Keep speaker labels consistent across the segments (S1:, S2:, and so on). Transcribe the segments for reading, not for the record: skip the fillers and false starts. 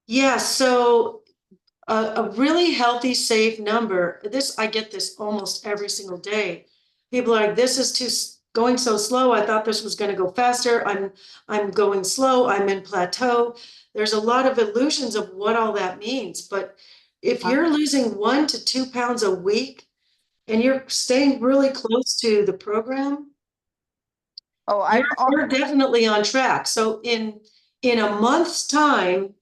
S1: Yeah, so a really healthy, safe number. I get this almost every single day. People are like, this is going so slow. I thought this was going to go faster. I'm going slow. I'm in plateau. There's a lot of illusions of what all that means. But if
S2: Huh?
S1: you're losing 1 to 2 pounds a week and you're staying really close to the program,
S2: Oh,
S1: you're definitely on track. So in a month's time,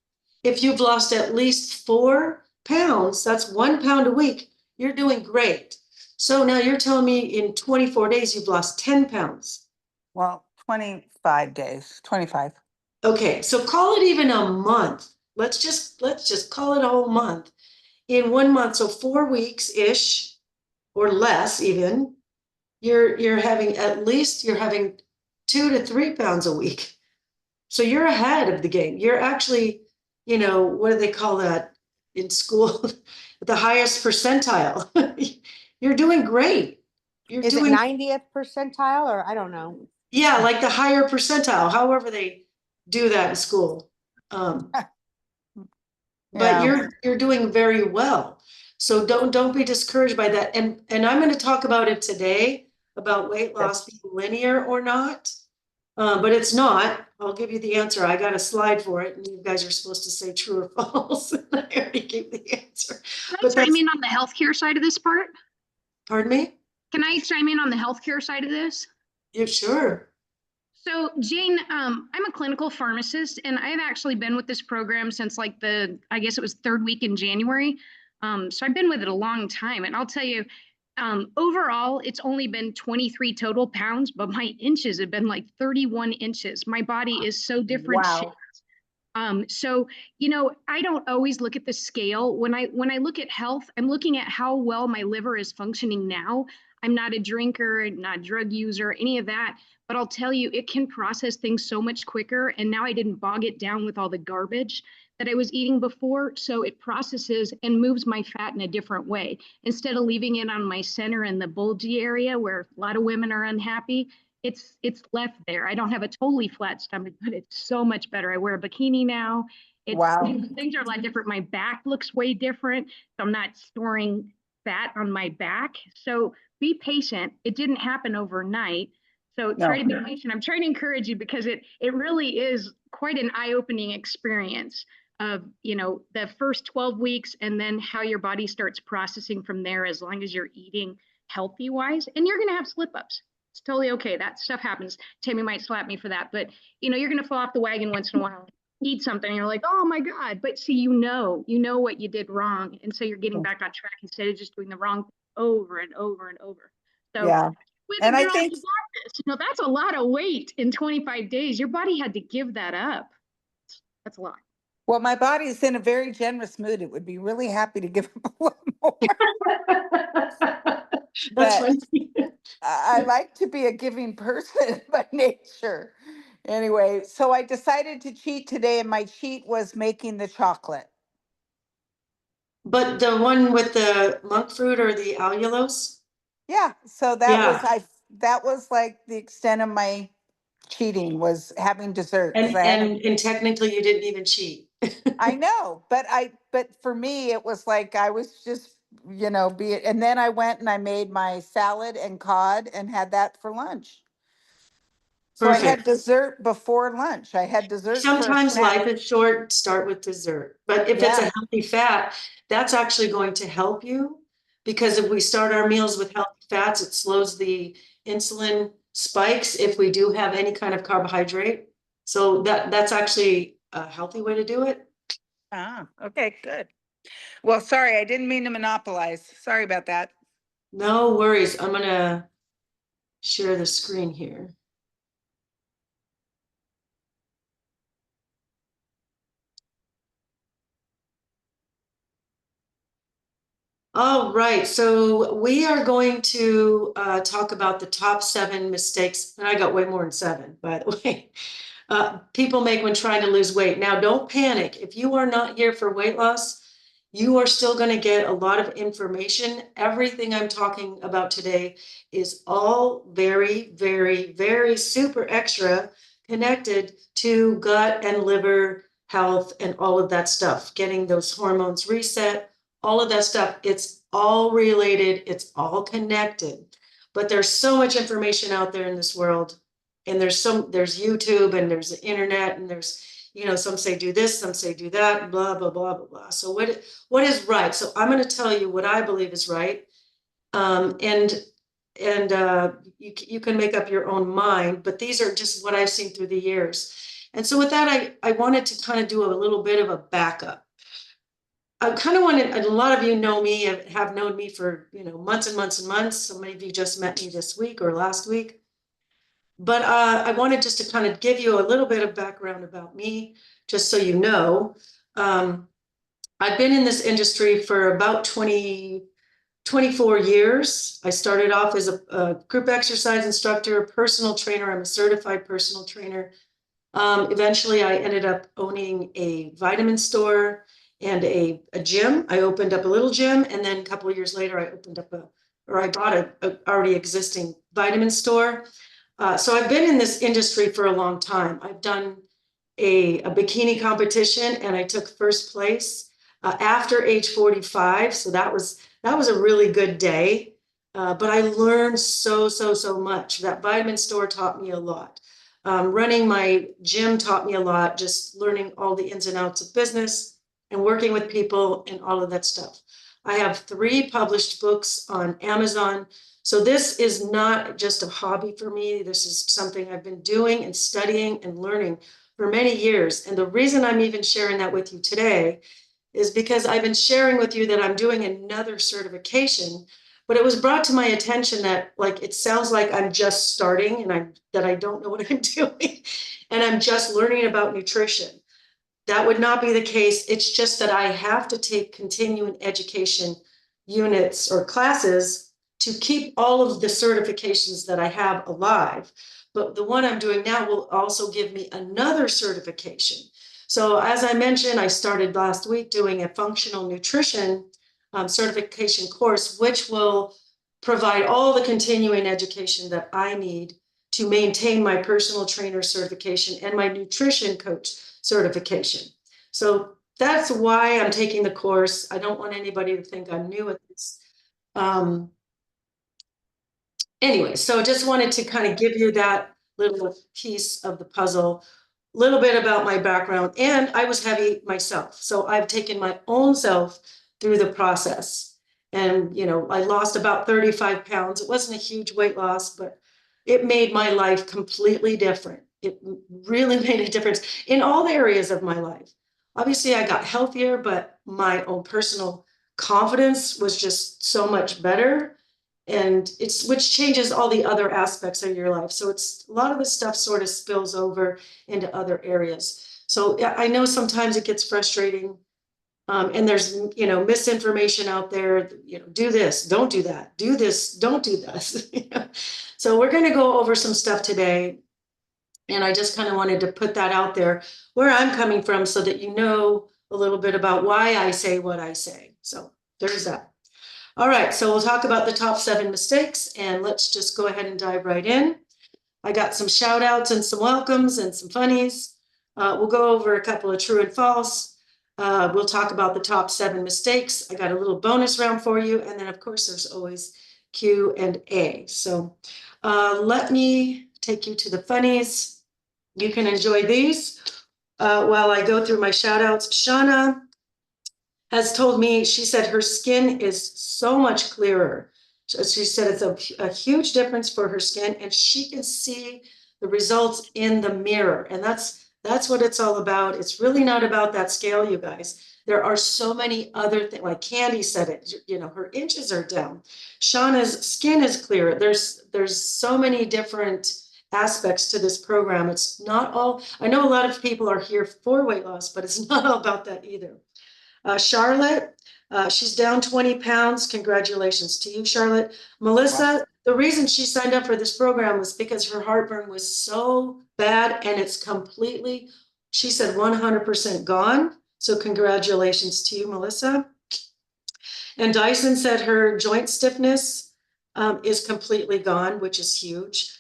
S1: if you've lost at least 4 pounds, that's 1 pound a week, you're doing great. So now you're telling me in 24 days you've lost 10 pounds.
S2: well, 25 days, 25.
S1: Okay, so call it even a month. Let's just call it a whole month. In 1 month, so 4 weeks-ish or less even, you're having 2 to 3 pounds a week. So you're ahead of the game. You're actually, what do they call that in school? The highest percentile. You're doing great. You're
S3: Is it
S1: doing,
S3: 90th percentile or I don't know?
S1: yeah, like the higher percentile, however they do that in school. Um, but
S2: Yeah.
S1: you're doing very well. So don't be discouraged by that. And I'm going to talk about it today about weight loss being linear or not. But it's not. I'll give you the answer. I got a slide for it, and you guys are supposed to say true or false. And I already gave the answer.
S4: Can I
S1: But
S4: chime
S1: that's,
S4: in on the healthcare side of this part?
S1: pardon me?
S4: Can I chime in on the healthcare side of this?
S1: Yeah, sure.
S4: So Jane, I'm a clinical pharmacist, and I've actually been with this program since like I guess it was third week in January. So I've been with it a long time, and I'll tell you, overall, it's only been 23 total pounds, but my inches have been like 31 inches. My body is so different shaped.
S2: Wow.
S4: So I don't always look at the scale. When I look at health, I'm looking at how well my liver is functioning now. I'm not a drinker, not a drug user, any of that. But I'll tell you, it can process things so much quicker. And now I didn't bog it down with all the garbage that I was eating before. So it processes and moves my fat in a different way. Instead of leaving it on my center and the bulgy area where a lot of women are unhappy, it's left there. I don't have a totally flat stomach, but it's so much better. I wear a bikini now.
S2: Wow.
S4: Things are a lot different. My back looks way different. So I'm not storing fat on my back. So be patient. It didn't happen overnight. So
S2: No.
S4: try to be patient. I'm trying to encourage you because it really is quite an eye-opening experience of the first 12 weeks and then how your body starts processing from there as long as you're eating healthy wise. And you're going to have slip ups. It's totally okay. That stuff happens. Tammy might slap me for that, but you're going to fall off the wagon once in a while, eat something, and you're like, oh my God. But see, you know what you did wrong. And so you're getting back on track instead of just doing the wrong thing over and over and over. So
S2: Yeah.
S4: with
S2: And
S4: a
S2: I
S4: girl,
S2: think,
S4: you got this. That's a lot of weight in 25 days. Your body had to give that up. That's a lot.
S2: well, my body is in a very generous mood. It would be really happy to give up a little more.
S1: That's
S2: But
S1: funny.
S2: I like to be a giving person by nature. Anyway, so I decided to cheat today, and my cheat was making the chocolate.
S1: But the one with the monk fruit or the allulose?
S2: Yeah, so
S1: Yeah.
S2: that was like the extent of my cheating was having dessert because
S1: And
S2: I hadn't.
S1: and and technically you didn't even cheat.
S2: I know, but for me it was like I was just be it, and then I went and I made my salad and cod and had that for lunch. So I had
S1: Perfect.
S2: dessert before lunch. I had dessert for a
S1: Sometimes
S2: snack.
S1: life is short, start with dessert. But if it's
S2: Yeah.
S1: a healthy fat, that's actually going to help you because if we start our meals with healthy fats, it slows the insulin spikes if we do have any kind of carbohydrate. So that's actually a healthy way to do it.
S2: Ah, okay, good. Well, sorry, I didn't mean to monopolize. Sorry about that.
S1: No worries. I'm gonna share the screen here. All right, so we are going to talk about the top 7 mistakes, and I got way more than 7, by the way, people make when trying to lose weight. Now, don't panic. If you are not here for weight loss, you are still going to get a lot of information. Everything I'm talking about today is all very, very, very super extra connected to gut and liver health and all of that stuff, getting those hormones reset, all of that stuff. It's all related, it's all connected. But there's so much information out there in this world. And there's YouTube and there's the internet and there's, some say do this, some say do that, blah, blah, blah, blah, blah. So what is right? So I'm going to tell you what I believe is right. And you can make up your own mind, but these are just what I've seen through the years. And so with that, I wanted to kind of do a little bit of a backup. I kind of wanted, a lot of you know me, have known me for, months and months and months. So many of you just met me this week or last week. But I wanted just to kind of give you a little bit of background about me, just so you know. I've been in this industry for about 24 years. I started off as a group exercise instructor, personal trainer. I'm a certified personal trainer. Eventually, I ended up owning a vitamin store and a gym. I opened up a little gym, and then a couple of years later, I bought a already existing vitamin store. So I've been in this industry for a long time. I've done a bikini competition, and I took first place after age 45. So that was a really good day. But I learned so much. That vitamin store taught me a lot. Running my gym taught me a lot, just learning all the ins and outs of business and working with people and all of that stuff. I have 3 published books on Amazon. So this is not just a hobby for me. This is something I've been doing and studying and learning for many years. And the reason I'm even sharing that with you today is because I've been sharing with you that I'm doing another certification, but it was brought to my attention that it sounds like I'm just starting and that I don't know what I'm doing and I'm just learning about nutrition. That would not be the case. It's just that I have to take continuing education units or classes to keep all of the certifications that I have alive. But the one I'm doing now will also give me another certification. So as I mentioned, I started last week doing a functional nutrition certification course, which will provide all the continuing education that I need to maintain my personal trainer certification and my nutrition coach certification. So that's why I'm taking the course. I don't want anybody to think I'm new at this. Anyway, so just wanted to kind of give you that little piece of the puzzle, a little bit about my background. And I was heavy myself. So I've taken my own self through the process. And, I lost about 35 pounds. It wasn't a huge weight loss, but it made my life completely different. It really made a difference in all the areas of my life. Obviously, I got healthier, but my own personal confidence was just so much better. And which changes all the other aspects of your life. So it's a lot of the stuff sort of spills over into other areas. So I know sometimes it gets frustrating. And there's, misinformation out there, do this, don't do that, do this, don't do this. So we're going to go over some stuff today. And I just kind of wanted to put that out there where I'm coming from so that you know a little bit about why I say what I say. So there's that. All right, so we'll talk about the top 7 mistakes, and let's just go ahead and dive right in. I got some shout outs and some welcomes and some funnies. We'll go over a couple of true and false. We'll talk about the top 7 mistakes. I got a little bonus round for you. And then of course, there's always Q&A. So let me take you to the funnies. You can enjoy these while I go through my shout outs. Shauna has told me, she said her skin is so much clearer. She said it's a huge difference for her skin, and she can see the results in the mirror. And that's what it's all about. It's really not about that scale, you guys. There are so many other things, like Candy said it, her inches are down. Shauna's skin is clearer. There's so many different aspects to this program. It's not all, I know a lot of people are here for weight loss, but it's not all about that either. Charlotte, she's down 20 pounds. Congratulations to you, Charlotte. Melissa, the reason she signed up for this program was because her heartburn was so bad, and it's completely, she said 100% gone. So congratulations to you, Melissa. And Dyson said her joint stiffness is completely gone, which is huge.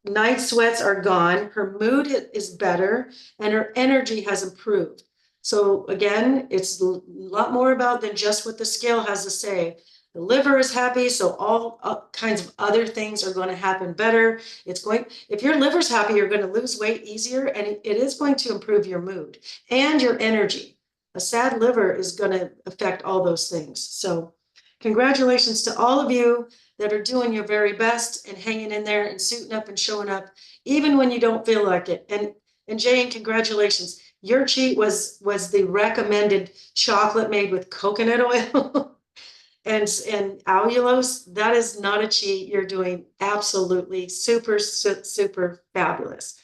S1: night sweats are gone, her mood is better, and her energy has improved. So again, it's a lot more about than just what the scale has to say. The liver is happy, so all kinds of other things are going to happen better. If your liver's happy, you're going to lose weight easier, and it is going to improve your mood and your energy. A sad liver is going to affect all those things. So congratulations to all of you that are doing your very best and hanging in there and suiting up and showing up, even when you don't feel like it. And Jane, congratulations. Your cheat was the recommended chocolate made with coconut oil and allulose. That is not a cheat. You're doing absolutely super, super fabulous.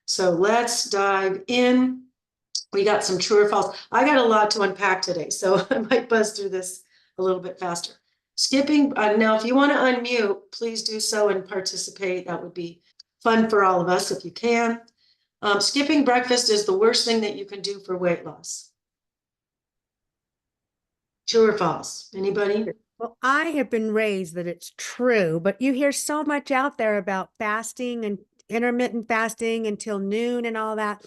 S1: So let's dive in. We got some true or false. I got a lot to unpack today, so I might buzz through this a little bit faster. Skipping, now if you want to unmute, please do so and participate. That would be fun for all of us if you can. Skipping breakfast is the worst thing that you can do for weight loss. True or false? Anybody?
S3: Well, I have been raised that it's true, but you hear so much out there about fasting and intermittent fasting until noon and all that.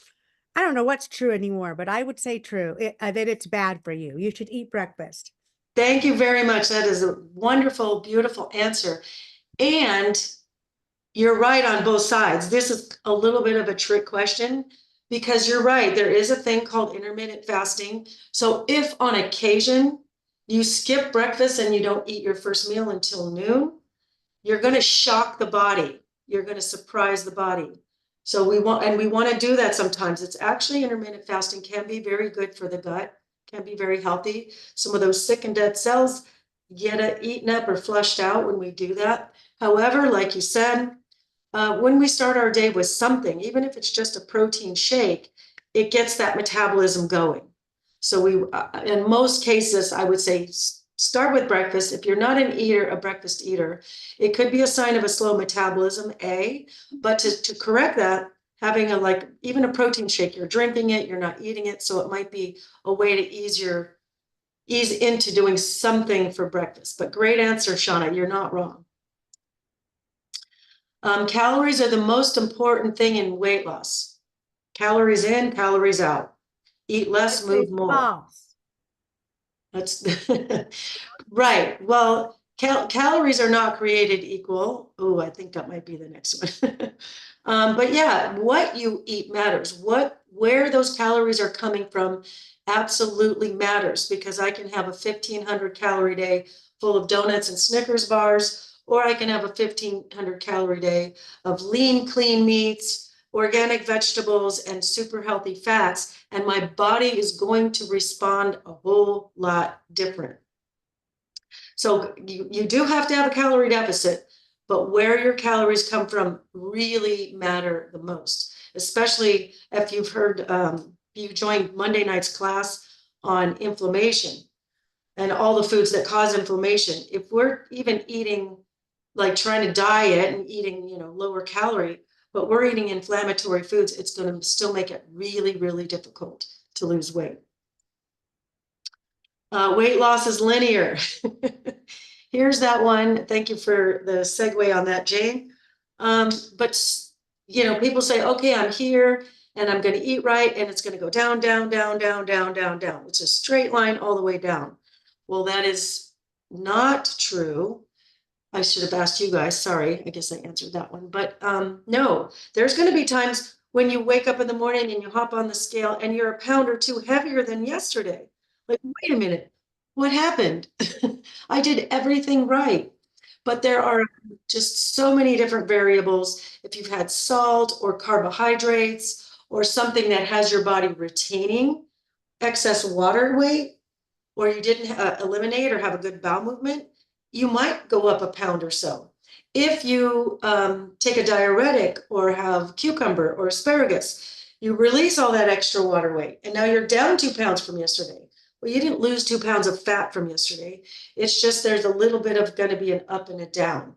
S3: I don't know what's true anymore, but I would say true, that it's bad for you. You should eat breakfast.
S1: Thank you very much. That is a wonderful, beautiful answer. And you're right on both sides. This is a little bit of a trick question because you're right. There is a thing called intermittent fasting. So if on occasion you skip breakfast and you don't eat your first meal until noon, you're going to shock the body. You're going to surprise the body. So we want to do that sometimes. It's actually intermittent fasting can be very good for the gut, can be very healthy. Some of those sick and dead cells get eaten up or flushed out when we do that. However, like you said, when we start our day with something, even if it's just a protein shake, it gets that metabolism going. So in most cases, I would say start with breakfast. If you're not a breakfast eater, it could be a sign of a slow metabolism, but to correct that, having even a protein shake, you're drinking it, you're not eating it. So it might be a way to ease into doing something for breakfast. But great answer, Shauna, you're not wrong. Calories are the most important thing in weight loss. Calories in, calories out. Eat less, move more.
S3: False.
S1: That's right. Well, calories are not created equal. Oh, I think that might be the next one. But yeah, what you eat matters. Where those calories are coming from absolutely matters, because I can have a 1,500 calorie day full of donuts and Snickers bars, or I can have a 1,500 calorie day of lean, clean meats, organic vegetables, and super healthy fats. And my body is going to respond a whole lot different. So you do have to have a calorie deficit, but where your calories come from really matter the most, especially if you've heard, you joined Monday night's class on inflammation and all the foods that cause inflammation. If we're even eating, like trying to diet and eating, lower calorie, but we're eating inflammatory foods, it's going to still make it really, really difficult to lose weight. Weight loss is linear. Here's that one. Thank you for the segue on that, Jane. But people say, okay, I'm here and I'm going to eat right, and it's going to go down, down, down, down, down, down, down. It's a straight line all the way down. Well, that is not true. I should have asked you guys. Sorry, I guess I answered that one. But no, there's going to be times when you wake up in the morning and you hop on the scale and you're a pound or two heavier than yesterday. Like, wait a minute, what happened? I did everything right. But there are just so many different variables. If you've had salt or carbohydrates or something that has your body retaining excess water weight, or you didn't eliminate or have a good bowel movement, you might go up a pound or so. If you take a diuretic or have cucumber or asparagus, you release all that extra water weight, and now you're down 2 pounds from yesterday. Well, you didn't lose 2 pounds of fat from yesterday. It's just there's a little bit of going to be an up and a down.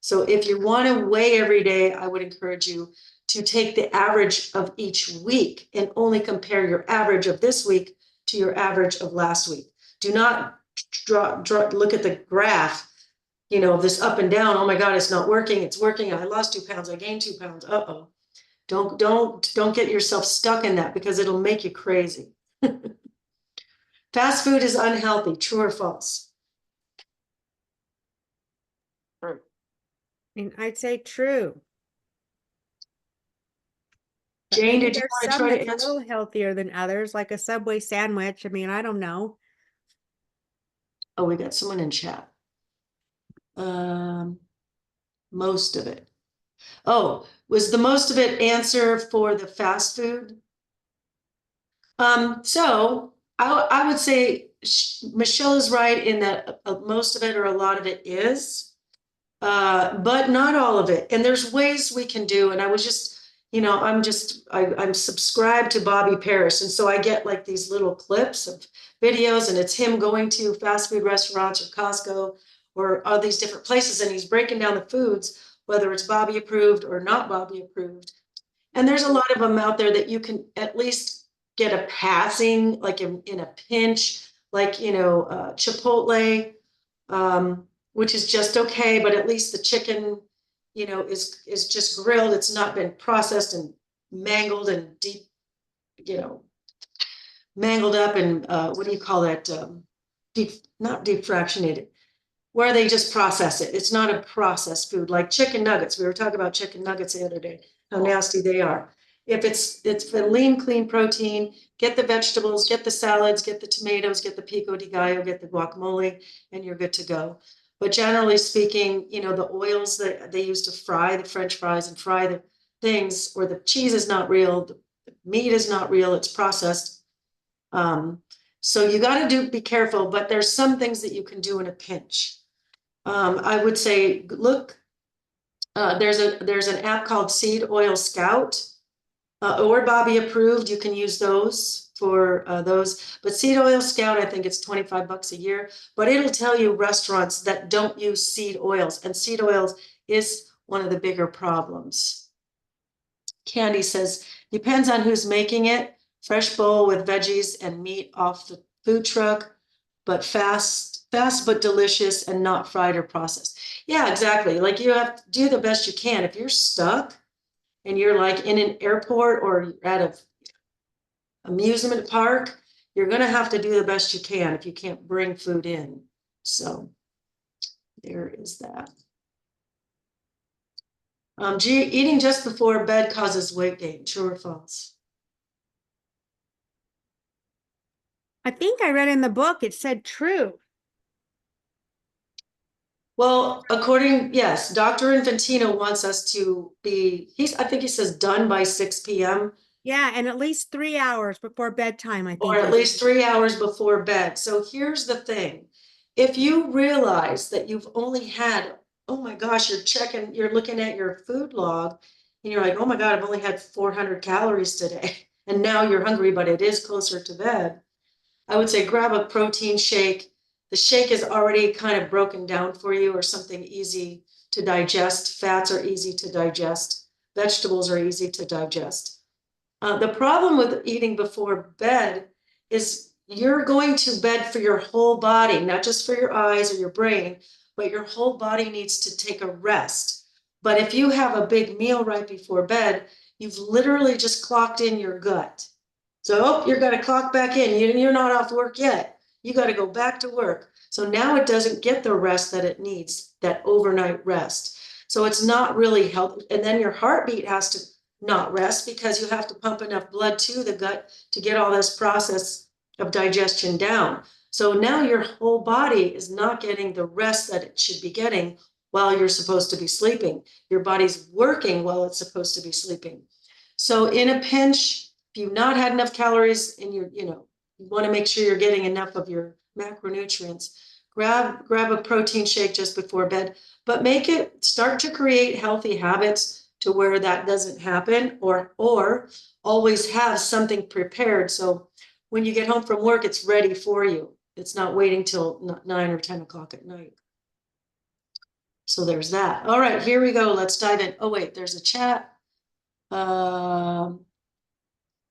S1: So if you want to weigh every day, I would encourage you to take the average of each week and only compare your average of this week to your average of last week. Do not look at the graph you know, this up and down, oh my God, it's not working, it's working, I lost 2 pounds, I gained 2 pounds, uh-oh. Don't get yourself stuck in that because it'll make you crazy. Fast food is unhealthy, true or false?
S3: And I'd say true. But
S1: Jane,
S3: maybe
S1: did you
S3: there's
S1: want to
S3: some
S1: try to
S3: that's a
S1: answer?
S3: little healthier than others, like a Subway sandwich. I mean, I don't know.
S1: Oh, we got someone in chat. Most of it. Oh, was the most of it answer for the fast food? So I would say Michelle is right in that most of it or a lot of it is, but not all of it. And there's ways we can do, and I was just, you know, I'm subscribed to Bobby Parrish. And so I get like these little clips of videos and it's him going to fast food restaurants or Costco or all these different places. And he's breaking down the foods, whether it's Bobby approved or not Bobby approved. And there's a lot of them out there that you can at least get a passing, like in a pinch, like, you know, Chipotle, which is just okay, but at least the chicken, you know, is just grilled. It's not been processed and mangled and deep, you know, mangled up and what do you call that? Not deep fractionated, where they just process it. It's not a processed food like chicken nuggets. We were talking about chicken nuggets the other day, how nasty they are. If it's a lean, clean protein, get the vegetables, get the salads, get the tomatoes, get the pico de gallo, get the guacamole, and you're good to go. But generally speaking, you know, the oils that they use to fry the French fries and fry the things, or the cheese is not real, the meat is not real, it's processed. So you got to be careful, but there's some things that you can do in a pinch. I would say, look, there's an app called Seed Oil Scout, or Bobby approved. You can use those for those, but Seed Oil Scout, I think it's $25 a year, but it'll tell you restaurants that don't use seed oils, and seed oils is one of the bigger problems. Candy says, depends on who's making it. Fresh bowl with veggies and meat off the food truck, but fast but delicious and not fried or processed. Yeah, exactly. Like you have to do the best you can. If you're stuck and you're like in an airport or you're at a amusement park, you're going to have to do the best you can if you can't bring food in. So there is that. Eating just before bed causes weight gain, true or false?
S3: I think I read in the book, it said true.
S1: Well, yes, Dr. Infantino wants us to be, I think he says done by 6 p.m.
S3: Yeah, and at least 3 hours before bedtime, I think.
S1: or at least 3 hours before bed. So here's the thing. If you realize that you've only had, oh my gosh, you're looking at your food log and you're like, oh my God, I've only had 400 calories today. And now you're hungry, but it is closer to bed. I would say grab a protein shake. The shake is already kind of broken down for you, or something easy to digest. Fats are easy to digest. Vegetables are easy to digest. The problem with eating before bed is you're going to bed for your whole body, not just for your eyes or your brain, but your whole body needs to take a rest. But if you have a big meal right before bed, you've literally just clocked in your gut. So you're going to clock back in. You're not off work yet. You got to go back to work. So now it doesn't get the rest that it needs, that overnight rest. So it's not really healthy. And then your heartbeat has to not rest because you have to pump enough blood to the gut to get all this process of digestion down. So now your whole body is not getting the rest that it should be getting while you're supposed to be sleeping. Your body's working while it's supposed to be sleeping. So in a pinch, if you've not had enough calories and you want to make sure you're getting enough of your macronutrients, grab a protein shake just before bed, but start to create healthy habits to where that doesn't happen, or always have something prepared. So when you get home from work, it's ready for you. It's not waiting till 9 or 10 o'clock at night. So there's that. All right, here we go. Let's dive in. Oh, wait, there's a chat.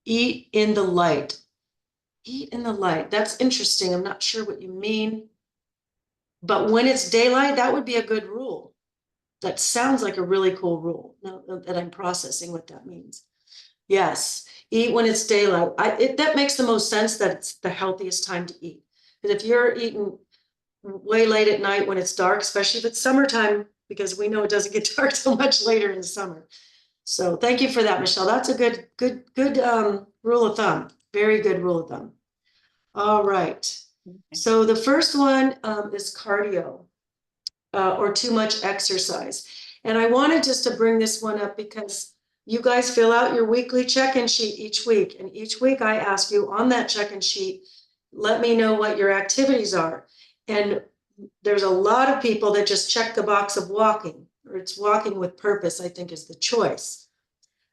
S1: Eat in the light. Eat in the light. That's interesting. I'm not sure what you mean. But when it's daylight, that would be a good rule. That sounds like a really cool rule, now that I'm processing what that means. Yes, eat when it's daylight. That makes the most sense that it's the healthiest time to eat. Because if you're eating way late at night when it's dark, especially if it's summertime, because we know it doesn't get dark so much later in the summer. So thank you for that, Michelle. That's a good rule of thumb. Very good rule of thumb. All right. So the first one is cardio or too much exercise. And I wanted just to bring this one up because you guys fill out your weekly check-in sheet each week. And each week I ask you on that check-in sheet, let me know what your activities are. And there's a lot of people that just check the box of walking, or it's walking with purpose, I think is the choice.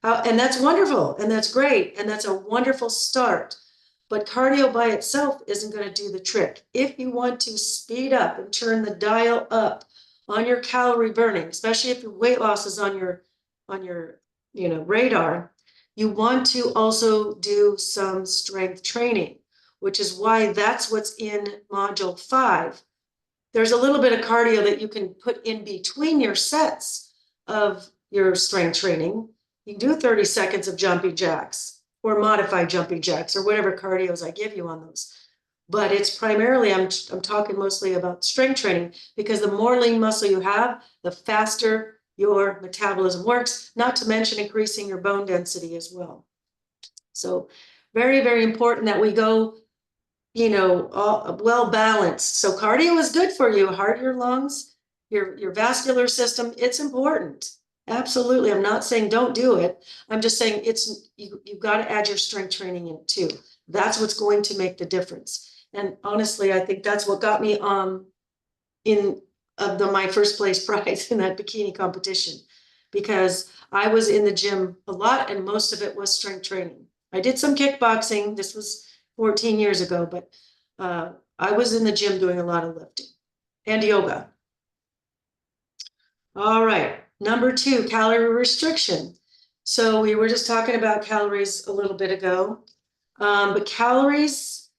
S1: And that's wonderful, and that's great, and that's a wonderful start. But cardio by itself isn't going to do the trick. If you want to speed up and turn the dial up on your calorie burning, especially if your weight loss is on your radar, you want to also do some strength training, which is why that's what's in module 5. There's a little bit of cardio that you can put in between your sets of your strength training. You can do 30 seconds of jumping jacks or modified jumping jacks or whatever cardios I give you on those. But it's primarily, I'm talking mostly about strength training, because the more lean muscle you have, the faster your metabolism works, not to mention increasing your bone density as well. So very, very important that we go, well balanced. So cardio is good for you, heart, your lungs, your vascular system. It's important. Absolutely. I'm not saying don't do it. I'm just saying you've got to add your strength training in too. That's what's going to make the difference. And honestly, I think that's what got me in my first place prize in that bikini competition, because I was in the gym a lot and most of it was strength training. I did some kickboxing. This was 14 years ago, but I was in the gym doing a lot of lifting and yoga. All right, number 2, calorie restriction. So we were just talking about calories a little bit ago, but calories,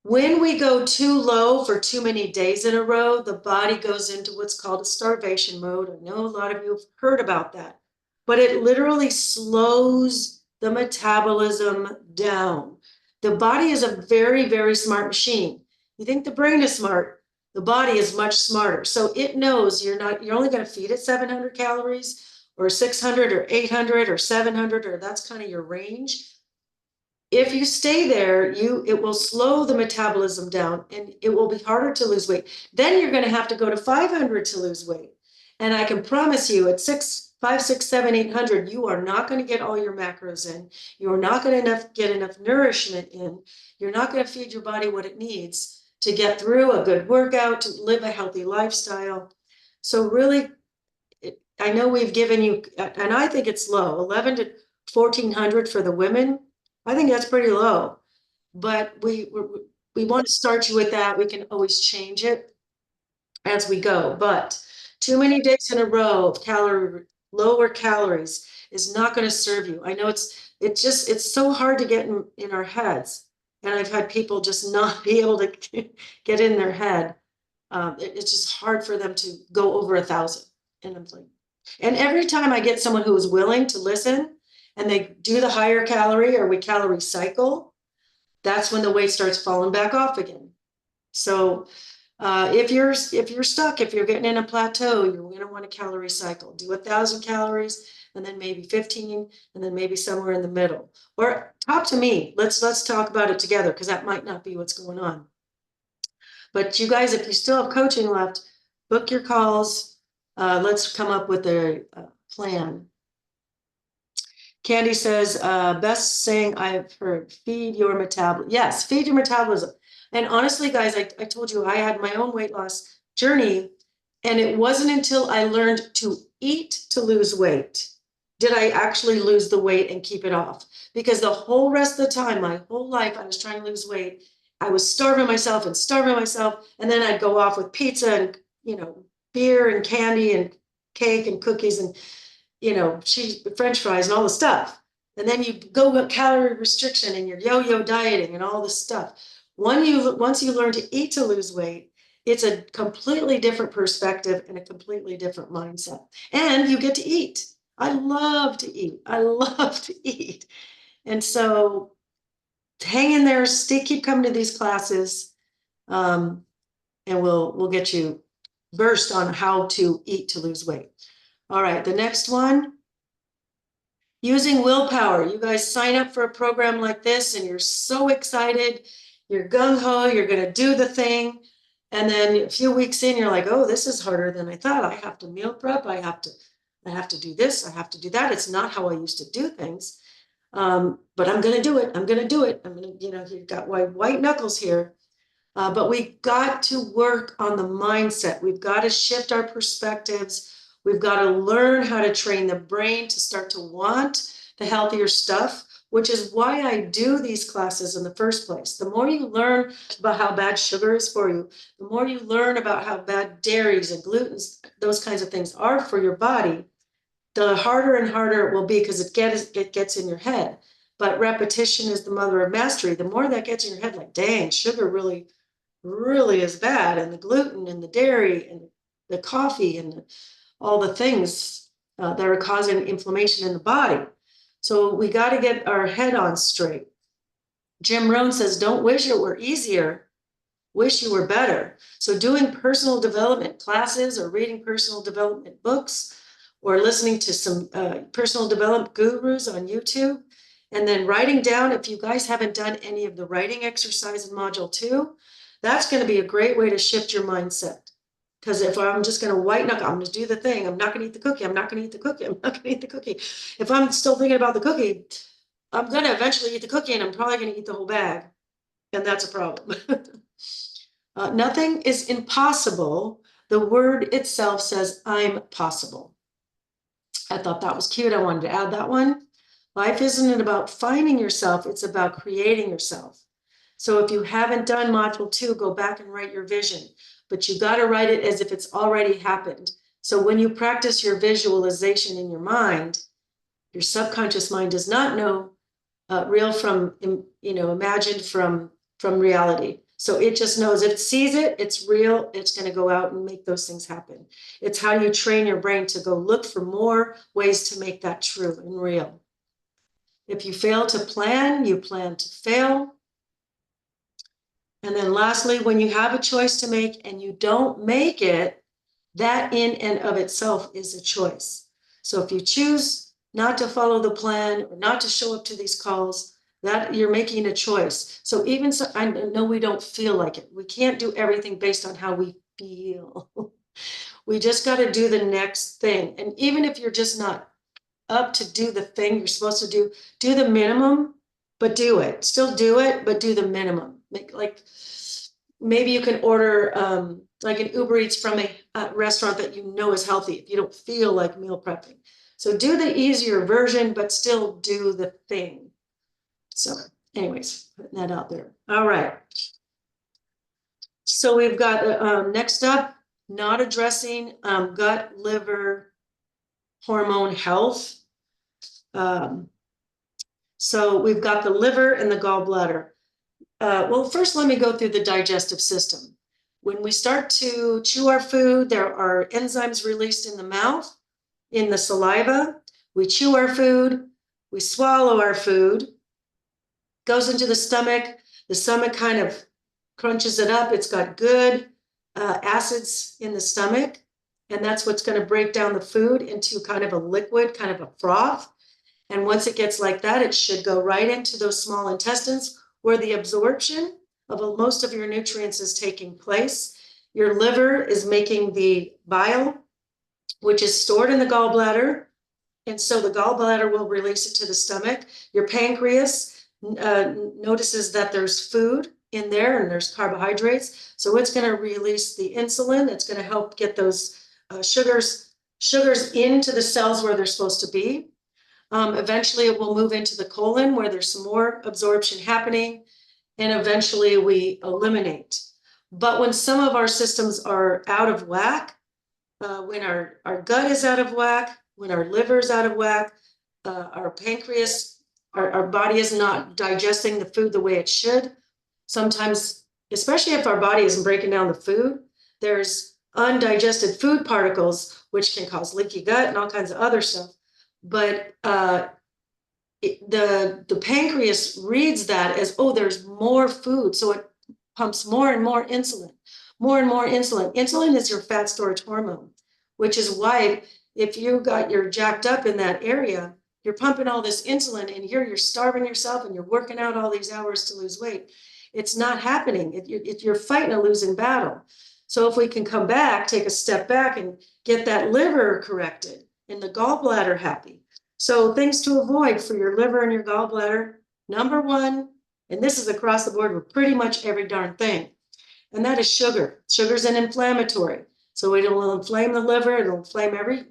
S1: when we go too low for too many days in a row, the body goes into what's called a starvation mode. I know a lot of you have heard about that, but it literally slows the metabolism down. The body is a very, very smart machine. You think the brain is smart, the body is much smarter. So it knows you're only going to feed it 700 calories or 600 or 800 or 700, or that's kind of your range. If you stay there, it will slow the metabolism down and it will be harder to lose weight. Then you're going to have to go to 500 to lose weight. And I can promise you at 5, 6, 7, 800, you are not going to get all your macros in. You're not going to get enough nourishment in. You're not going to feed your body what it needs to get through a good workout, to live a healthy lifestyle. So really, I know we've given you, and I think it's low, 11 to 1400 for the women. I think that's pretty low, but we want to start you with that. We can always change it as we go, but too many days in a row of lower calories is not going to serve you. I know it's so hard to get in our heads, and I've had people just not be able to get in their head. It's just hard for them to go over 1,000, and I'm like, and every time I get someone who is willing to listen and they do the higher calorie or we calorie cycle, that's when the weight starts falling back off again. So if you're stuck, if you're getting in a plateau, you're going to want to calorie cycle. Do 1,000 calories and then maybe 15 and then maybe somewhere in the middle. Or talk to me. Let's talk about it together, because that might not be what's going on. But you guys, if you still have coaching left, book your calls. Let's come up with a plan. Candy says, best saying I've heard, feed your metabolism. Yes, feed your metabolism. And honestly, guys, I told you I had my own weight loss journey, and it wasn't until I learned to eat to lose weight did I actually lose the weight and keep it off. Because the whole rest of the time, my whole life, I was trying to lose weight. I was starving myself, and then I'd go off with pizza and, beer and candy and cake and cookies and, cheese, French fries and all the stuff. And then you go with calorie restriction and your yo-yo dieting and all this stuff. Once you learn to eat to lose weight, It's a completely different perspective and a completely different mindset. And you get to eat. I love to eat. I love to eat. And so hang in there, keep coming to these classes. And we'll get you versed on how to eat to lose weight. All right, the next one. Using willpower. You guys sign up for a program like this and you're so excited. You're gung-ho, you're gonna do the thing. And then a few weeks in, you're like, oh, this is harder than I thought. I have to meal prep, I have to do this, I have to do that. It's not how I used to do things. But I'm gonna do it. I'm gonna do it. I'm gonna, you've got white knuckles here. But we've got to work on the mindset. We've got to shift our perspectives. We've got to learn how to train the brain to start to want the healthier stuff, which is why I do these classes in the first place. The more you learn about how bad sugar is for you, the more you learn about how bad dairies and glutens, those kinds of things are for your body, the harder and harder it will be because it gets in your head. But repetition is the mother of mastery. The more that gets in your head, like, dang, sugar really is bad, and the gluten and the dairy and the coffee and all the things that are causing inflammation in the body. So we got to get our head on straight. Jim Rohn says, don't wish it were easier, wish you were better. So doing personal development classes or reading personal development books or listening to some personal development gurus on YouTube, and then writing down, if you guys haven't done any of the writing exercise in module 2, that's going to be a great way to shift your mindset. Because if I'm just going to white knuckle, I'm going to do the thing. I'm not going to eat the cookie. I'm not going to eat the cookie. I'm not going to eat the cookie. If I'm still thinking about the cookie, I'm going to eventually eat the cookie and I'm probably going to eat the whole bag. And that's a problem. Nothing is impossible. The word itself says, I'm possible. I thought that was cute. I wanted to add that one. Life isn't about finding yourself. It's about creating yourself. So if you haven't done module 2, go back and write your vision, but you got to write it as if it's already happened. So when you practice your visualization in your mind, your subconscious mind does not know real from, imagined from reality. So it just knows if it sees it, it's real, it's going to go out and make those things happen. It's how you train your brain to go look for more ways to make that true and real. If you fail to plan, you plan to fail. And then lastly, when you have a choice to make and you don't make it, that in and of itself is a choice. So if you choose not to follow the plan or not to show up to these calls, that you're making a choice. So even so, I know we don't feel like it. We can't do everything based on how we feel. We just got to do the next thing. And even if you're just not up to do the thing you're supposed to do the minimum, but do it. Still do it, but do the minimum. Maybe you can order like an Uber Eats from a restaurant that you know is healthy if you don't feel like meal prepping. So do the easier version, but still do the thing. So anyways, putting that out there. All right. So we've got next up, not addressing gut, liver, hormone health. So we've got the liver and the gallbladder. Well, first, let me go through the digestive system. When we start to chew our food, there are enzymes released in the mouth, in the saliva. We chew our food, we swallow our food, goes into the stomach kind of crunches it up. It's got good acids in the stomach, and that's what's going to break down the food into kind of a liquid, kind of a froth. And once it gets like that, it should go right into those small intestines where the absorption of most of your nutrients is taking place. Your liver is making the bile, which is stored in the gallbladder. And so the gallbladder will release it to the stomach. Your pancreas notices that there's food in there and there's carbohydrates. So it's going to release the insulin. It's going to help get those sugars into the cells where they're supposed to be. Eventually it will move into the colon where there's some more absorption happening, and eventually we eliminate. But when some of our systems are out of whack, when our gut is out of whack, when our liver is out of whack, our pancreas, our body is not digesting the food the way it should. Sometimes, especially if our body isn't breaking down the food, there's undigested food particles, which can cause leaky gut and all kinds of other stuff. But the pancreas reads that as, oh, there's more food. So it pumps more and more insulin, more and more insulin. Insulin is your fat storage hormone, which is why if you're jacked up in that area, you're pumping all this insulin and you're starving yourself and you're working out all these hours to lose weight. It's not happening. You're fighting a losing battle. So if we can come back, take a step back and get that liver corrected and the gallbladder happy. So things to avoid for your liver and your gallbladder. Number one, and this is across the board with pretty much every darn thing, and that is sugar. Sugar's an inflammatory. So it will inflame the liver, it'll inflame every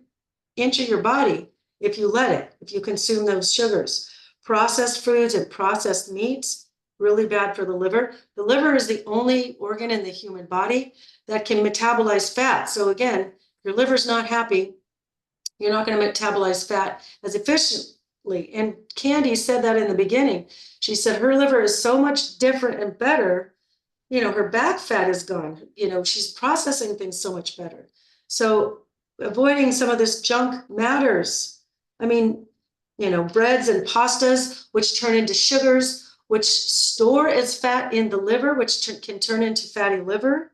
S1: inch of your body if you let it, if you consume those sugars. Processed foods and processed meats, really bad for the liver. The liver is the only organ in the human body that can metabolize fat. So again, your liver's not happy, you're not going to metabolize fat as efficiently. And Candy said that in the beginning. She said her liver is so much different and better. You know, her back fat is gone. You know, she's processing things so much better. So avoiding some of this junk matters. I mean, you know, breads and pastas, which turn into sugars, which store as fat in the liver, which can turn into fatty liver,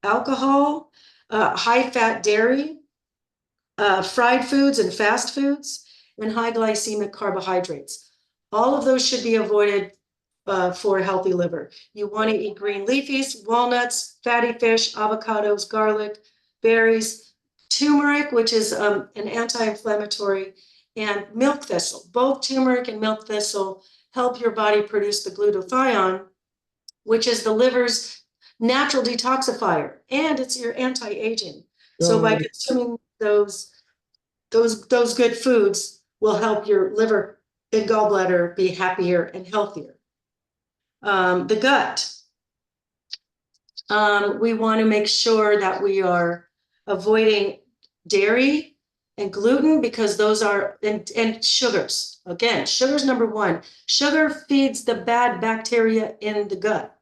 S1: alcohol, high fat dairy, fried foods and fast foods, and high glycemic carbohydrates. All of those should be avoided for a healthy liver. You want to eat green leafies, walnuts, fatty fish, avocados, garlic, berries, turmeric, which is an anti-inflammatory, and milk thistle. Both turmeric and milk thistle help your body produce the glutathione, which is the liver's natural detoxifier, and it's your anti-aging. So by consuming those good foods will help your liver and gallbladder be happier and healthier. The gut. We want to make sure that we are avoiding dairy and gluten because those are, and sugars. Again, sugar's number one. Sugar feeds the bad bacteria in the gut.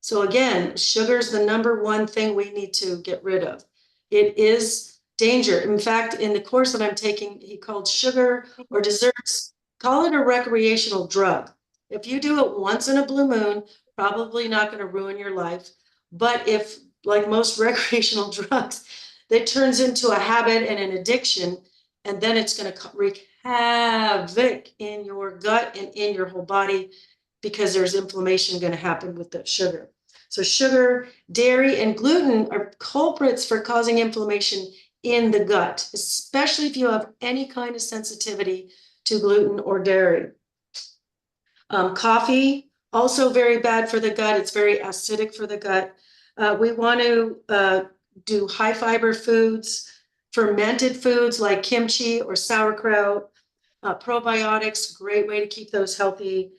S1: So again, sugar's the number one thing we need to get rid of. It is danger. In fact, in the course that I'm taking, he called sugar or desserts, call it a recreational drug. If you do it once in a blue moon, probably not going to ruin your life. But if, like most recreational drugs, that turns into a habit and an addiction, and then it's going to wreak havoc in your gut and in your whole body because there's inflammation going to happen with the sugar. So sugar, dairy, and gluten are culprits for causing inflammation in the gut, especially if you have any kind of sensitivity to gluten or dairy. Coffee, also very bad for the gut. It's very acidic for the gut. We want to do high fiber foods, fermented foods like kimchi or sauerkraut, probiotics, great way to keep those healthy,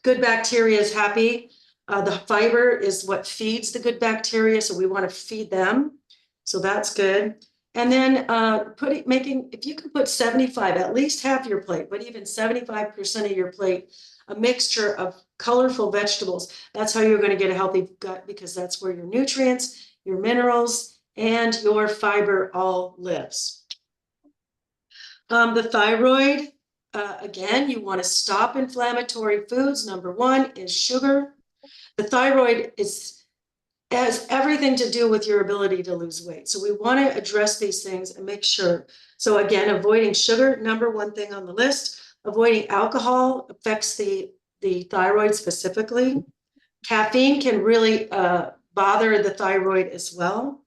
S1: good bacteria is happy. The fiber is what feeds the good bacteria, so we want to feed them. So that's good. And then if you can put 75, at least half your plate, but even 75% of your plate, a mixture of colorful vegetables, that's how you're going to get a healthy gut, because that's where your nutrients, your minerals, and your fiber all lives. The thyroid, again, you want to stop inflammatory foods. Number one is sugar. The thyroid has everything to do with your ability to lose weight. So we want to address these things and make sure. So again, avoiding sugar, number one thing on the list. Avoiding alcohol affects the thyroid specifically. Caffeine can really bother the thyroid as well.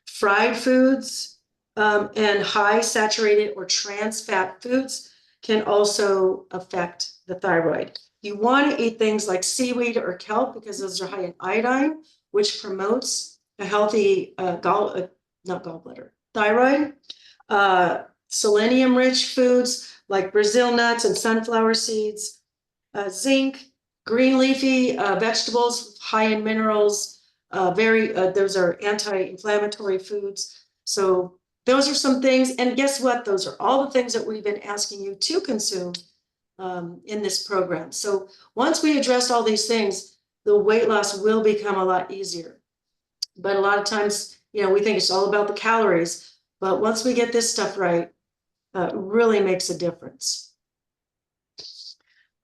S1: Fried foods and high saturated or trans fat foods can also affect the thyroid. You want to eat things like seaweed or kelp because those are high in iodine, which promotes a healthy thyroid. Selenium-rich foods like Brazil nuts and sunflower seeds. Zinc, green leafy vegetables, high in minerals. Those are anti-inflammatory foods. So those are some things. And guess what? Those are all the things that we've been asking you to consume in this program. So once we address all these things, the weight loss will become a lot easier. But a lot of times, we think it's all about the calories, but once we get this stuff right, it really makes a difference.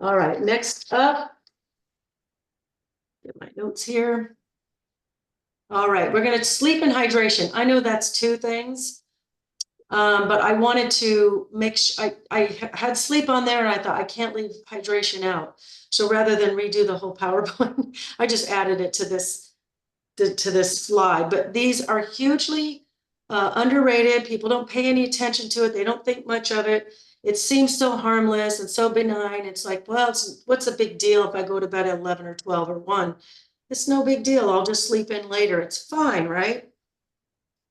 S1: All right, next up, get my notes here. All right, we're gonna sleep and hydration. I know that's two things, but I wanted to make sure, I had sleep on there and I thought I can't leave hydration out. So rather than redo the whole PowerPoint, I just added it to this slide. But these are hugely underrated. People don't pay any attention to it. They don't think much of it. It seems so harmless and so benign. It's like, well, what's a big deal if I go to bed at 11 or 12 or 1? It's no big deal. I'll just sleep in later. It's fine, right?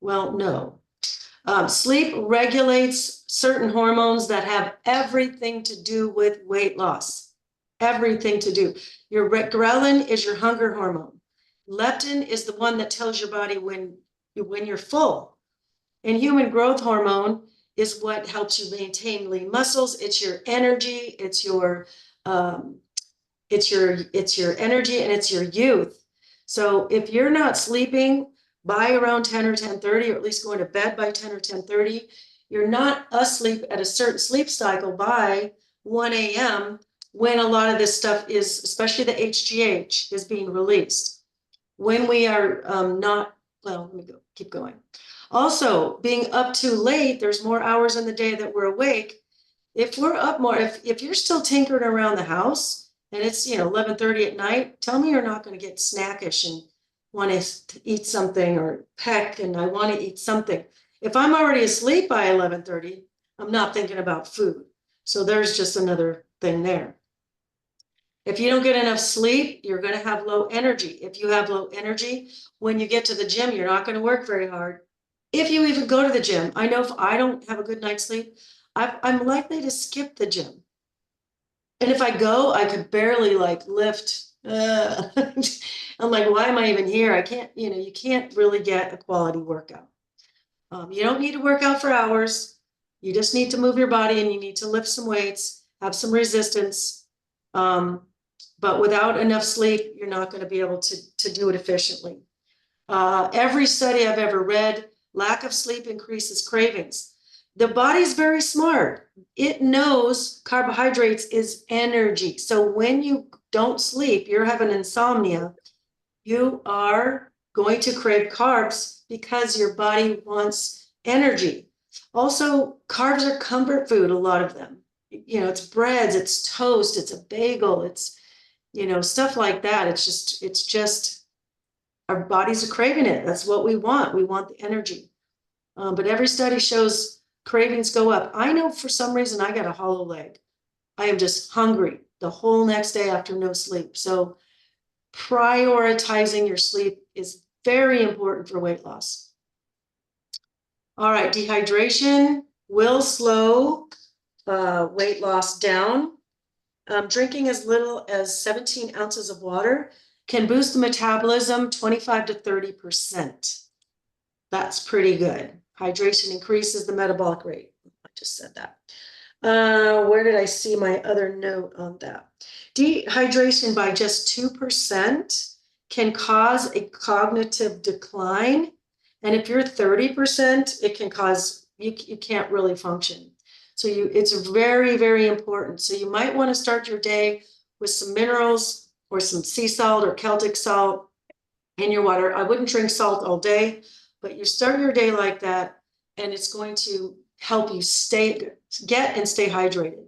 S1: Well, no. Sleep regulates certain hormones that have everything to do with weight loss. Everything to do. Your ghrelin is your hunger hormone. Leptin is the one that tells your body when you're full. And human growth hormone is what helps you maintain lean muscles. It's your energy. It's your energy and it's your youth. So if you're not sleeping by around 10 or 10:30, or at least going to bed by 10 or 10:30, you're not asleep at a certain sleep cycle by 1 a.m. when a lot of this stuff is, especially the HGH, is being released. When we are let me keep going. Also, being up too late, there's more hours in the day that we're awake. If we're up more, if you're still tinkering around the house and it's 11:30 at night, tell me you're not going to get snackish and want to eat something or peck and I want to eat something. If I'm already asleep by 11:30, I'm not thinking about food. So there's just another thing there. If you don't get enough sleep, you're going to have low energy. If you have low energy, when you get to the gym, you're not going to work very hard. If you even go to the gym, I know if I don't have a good night's sleep, I'm likely to skip the gym. And if I go, I could barely lift. I'm like, why am I even here? I can't, you can't really get a quality workout. You don't need to work out for hours. You just need to move your body and you need to lift some weights, have some resistance. But without enough sleep, you're not going to be able to do it efficiently. Every study I've ever read, lack of sleep increases cravings. The body's very smart. It knows carbohydrates is energy. So when you don't sleep, you're having insomnia, you are going to crave carbs because your body wants energy. Also, carbs are comfort food, a lot of them. It's breads, it's toast, it's a bagel, it's, stuff like that. It's just, our bodies are craving it. That's what we want. We want the energy. But every study shows cravings go up. I know for some reason I got a hollow leg. I am just hungry the whole next day after no sleep. So prioritizing your sleep is very important for weight loss. All right, dehydration will slow weight loss down. Drinking as little as 17 ounces of water can boost the metabolism 25 to 30%. That's pretty good. Hydration increases the metabolic rate. I just said that. Where did I see my other note on that? Dehydration by just 2% can cause a cognitive decline. And if you're 30%, it can cause, you can't really function. So it's very, very important. So you might want to start your day with some minerals or some sea salt or Celtic salt in your water. I wouldn't drink salt all day, but you start your day like that, and it's going to help you get and stay hydrated.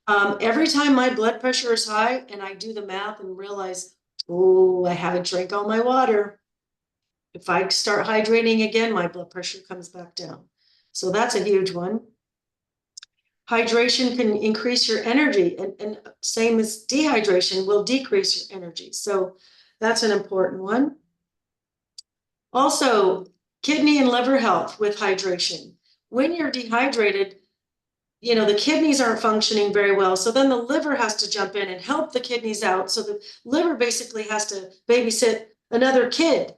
S1: Every time my blood pressure is high and I do the math and realize, oh, I haven't drank all my water. If I start hydrating again, my blood pressure comes back down. So that's a huge one. Hydration can increase your energy, and same as dehydration will decrease your energy. So that's an important one. Also, kidney and liver health with hydration. When you're dehydrated, the kidneys aren't functioning very well. So then the liver has to jump in and help the kidneys out. So the liver basically has to babysit another kid,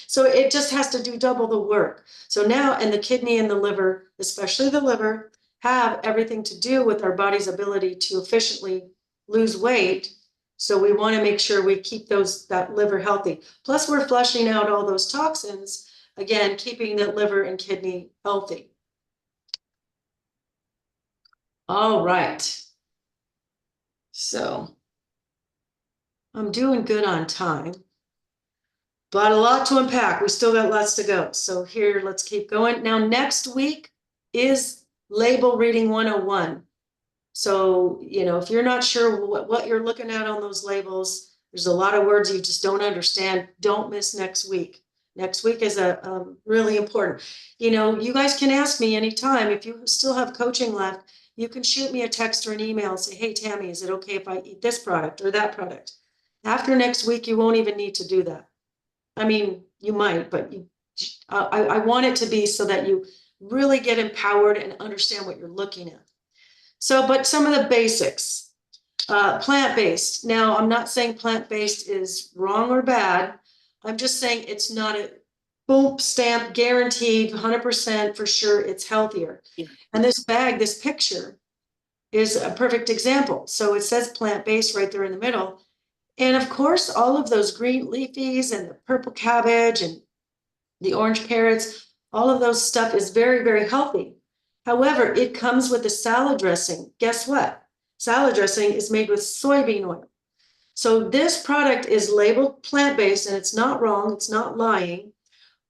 S1: So it just has to do double the work. So now, and the kidney and the liver, especially the liver, have everything to do with our body's ability to efficiently lose weight So we want to make sure we keep that liver healthy. Plus, we're flushing out all those toxins, again, keeping the liver and kidney healthy. All right. So I'm doing good on time, but a lot to unpack. We still got lots to go. So here, let's keep going. Now, next week is Label Reading 101. So, if you're not sure what you're looking at on those labels, there's a lot of words you just don't understand. Don't miss next week. Next week is a really important. You guys can ask me anytime. If you still have coaching left, you can shoot me a text or an email and say, hey, Tammy, is it okay if I eat this product or that product? After next week, you won't even need to do that. I mean, you might, but I want it to be so that you really get empowered and understand what you're looking at. So, but some of the basics, plant-based. Now, I'm not saying plant-based is wrong or bad. I'm just saying it's not a boom stamp guaranteed 100% for sure it's healthier. Yeah. And this bag, this picture is a perfect example. So it says plant-based right there in the middle. And of course, all of those green leafies and the purple cabbage and the orange carrots, all of those stuff is very, very healthy. However, it comes with a salad dressing. Guess what? Salad dressing is made with soybean oil. So this product is labeled plant-based, and it's not wrong, it's not lying.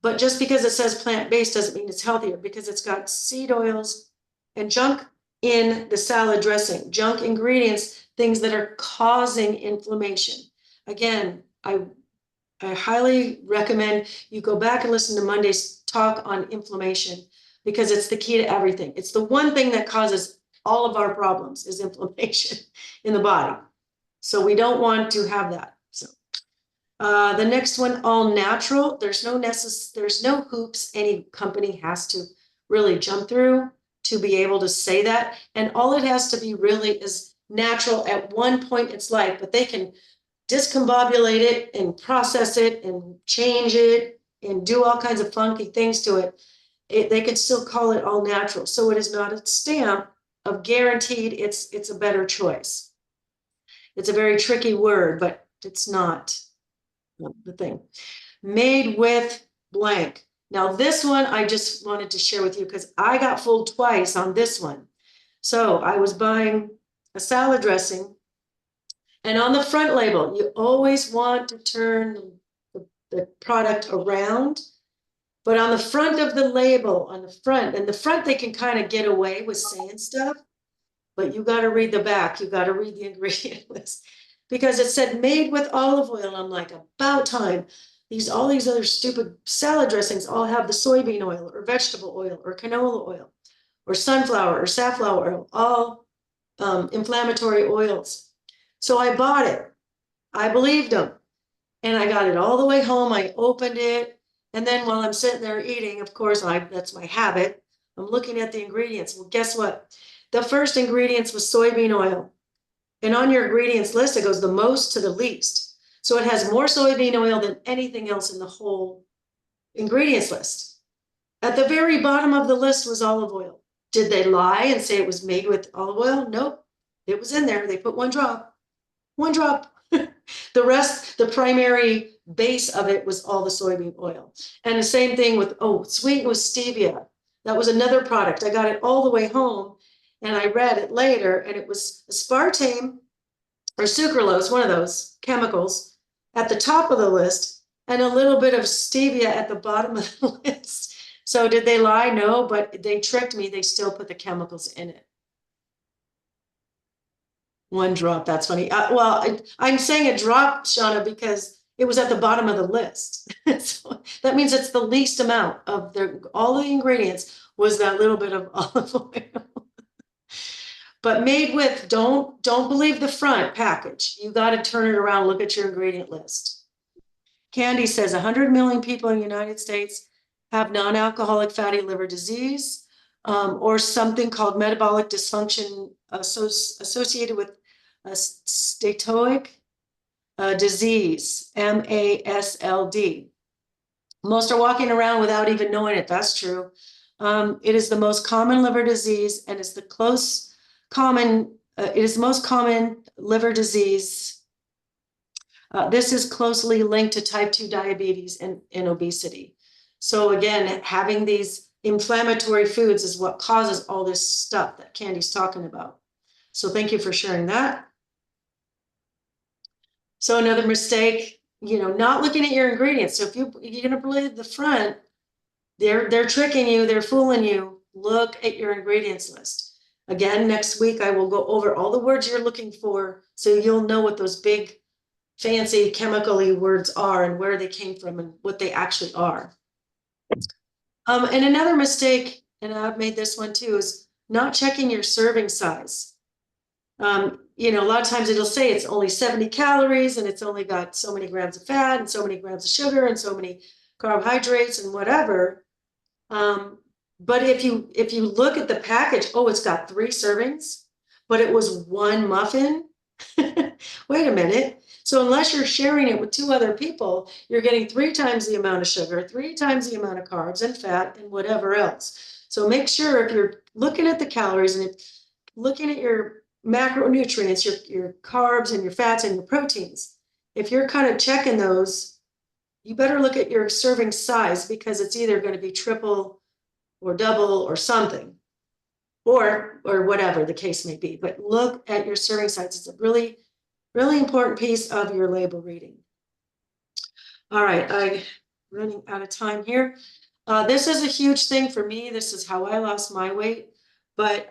S1: But just because it says plant-based doesn't mean it's healthier, because it's got seed oils and junk in the salad dressing, junk ingredients, things that are causing inflammation. Again, I highly recommend you go back and listen to Monday's talk on inflammation, because it's the key to everything. It's the one thing that causes all of our problems is inflammation in the body. So we don't want to have that. So the next one, all natural. There's no hoops any company has to really jump through to be able to say that. And all it has to be really is natural at one point in its life, but they can discombobulate it and process it and change it and do all kinds of funky things to it. They could still call it all natural. So it is not a stamp of guaranteed it's a better choice. It's a very tricky word, but it's not the thing. Made with blank. Now this one I just wanted to share with you because I got fooled twice on this one. So I was buying a salad dressing, and on the front label, you always want to turn the product around. But on the front of the label, on the front they can kind of get away with saying stuff, but you got to read the back. You got to read the ingredient list, because it said made with olive oil. And I'm like, about time. All these other stupid salad dressings all have the soybean oil or vegetable oil or canola oil or sunflower or safflower oil, all inflammatory oils. So I bought it. I believed them. And I got it all the way home. I opened it. And then while I'm sitting there eating, of course, that's my habit. I'm looking at the ingredients. Well, guess what? The first ingredients was soybean oil. And on your ingredients list, it goes the most to the least. So it has more soybean oil than anything else in the whole ingredients list. At the very bottom of the list was olive oil. Did they lie and say it was made with olive oil? Nope. It was in there. They put one drop. One drop. The rest, the primary base of it was all the soybean oil. And the same thing with, sweetened with stevia. That was another product. I got it all the way home, and I read it later, and it was aspartame or sucralose, one of those chemicals, at the top of the list, and a little bit of stevia at the bottom of the list. So did they lie? No, but they tricked me. They still put the chemicals in it. One drop, that's funny. I'm saying a drop, Shauna, because it was at the bottom of the list. So that means it's the least amount of all the ingredients was that little bit of olive oil. But made with, don't believe the front package. You got to turn it around, look at your ingredient list. Candy says 100 million people in the United States have non-alcoholic fatty liver disease, or something called metabolic dysfunction associated with steatotic disease, MASLD. Most are walking around without even knowing it. That's true. It is the most common liver disease, and is the most common liver disease This is closely linked to type 2 diabetes and obesity. So again, having these inflammatory foods is what causes all this stuff that Candy's talking about. So thank you for sharing that. So another mistake, not looking at your ingredients. So if you're gonna believe the front, they're tricking you, they're fooling you. Look at your ingredients list. Again, next week I will go over all the words you're looking for so you'll know what those big fancy chemical-y words are and where they came from and what they actually are. And another mistake, and I've made this one too, is not checking your serving size. A lot of times it'll say it's only 70 calories and it's only got so many grams of fat and so many grams of sugar and so many carbohydrates and whatever. But if you look at the package, oh, it's got 3 servings, but it was 1 muffin. Wait a minute. So unless you're sharing it with 2 other people, you're getting 3 times the amount of sugar, 3 times the amount of carbs and fat and whatever else. So make sure if you're looking at the calories and if looking at your macronutrients, your carbs and your fats and your proteins, if you're kind of checking those, you better look at your serving size because it's either going to be triple or double or something, or whatever the case may be. But look at your serving size. It's a really, really important piece of your label reading. All right, I'm running out of time here. This is a huge thing for me. This is how I lost my weight, but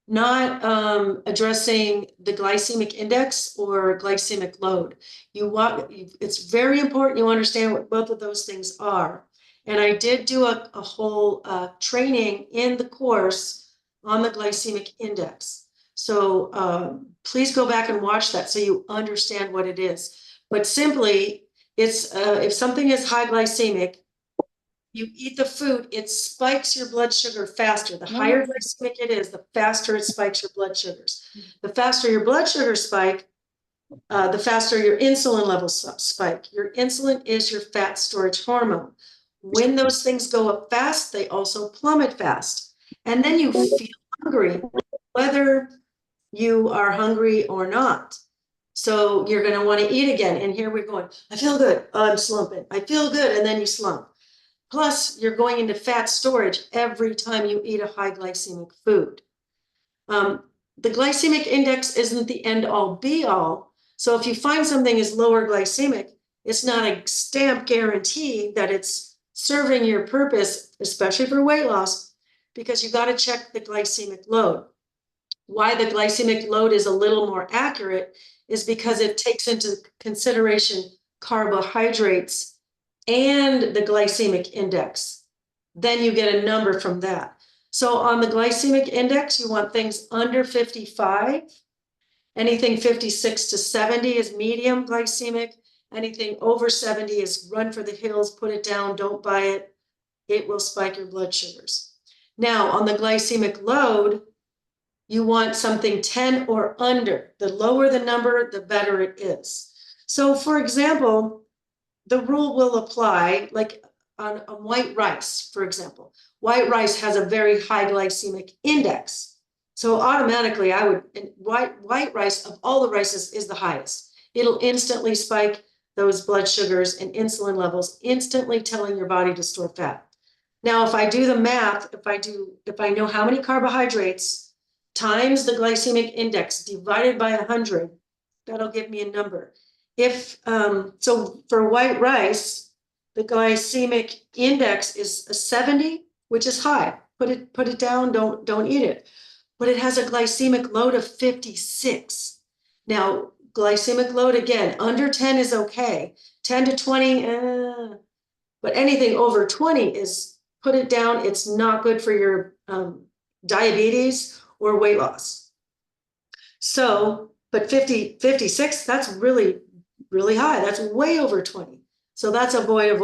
S1: not addressing the glycemic index or glycemic load. It's very important you understand what both of those things are. And I did do a whole training in the course on the glycemic index. So please go back and watch that so you understand what it is. But simply, it's if something is high glycemic, you eat the food, it spikes your blood sugar faster. The higher glycemic it is, the faster it spikes your blood sugars. The faster your blood sugars spike, the faster your insulin levels spike. Your insulin is your fat storage hormone. When those things go up fast, they also plummet fast. And then you feel hungry, whether you are hungry or not. So you're going to want to eat again. And here we're going, I feel good. Oh, I'm slumping. I feel good. And then you slump. Plus, you're going into fat storage every time you eat a high glycemic food. The glycemic index isn't the end all be all. So if you find something is lower glycemic, it's not a stamp guarantee that it's serving your purpose, especially for weight loss, because you got to check the glycemic load. Why the glycemic load is a little more accurate is because it takes into consideration carbohydrates and the glycemic index. Then you get a number from that. So on the glycemic index, you want things under 55. Anything 56 to 70 is medium glycemic. Anything over 70 is run for the hills, put it down, don't buy it. It will spike your blood sugars. Now, on the glycemic load, you want something 10 or under. The lower the number, the better it is. So for example, the rule will apply like on white rice, for example. White rice has a very high glycemic index. So automatically white rice of all the rices is the highest. It'll instantly spike those blood sugars and insulin levels, instantly telling your body to store fat. Now, if I do the math, if I know how many carbohydrates times the glycemic index divided by 100, that'll give me a number. So for white rice, the glycemic index is a 70, which is high. Put it down, don't eat it. But it has a glycemic load of 56. Now, glycemic load, again, under 10 is okay. 10 to 20, but anything over 20 is, put it down. It's not good for your diabetes or weight loss. So, but 56, that's really, really high. That's way over 20. So that's avoid.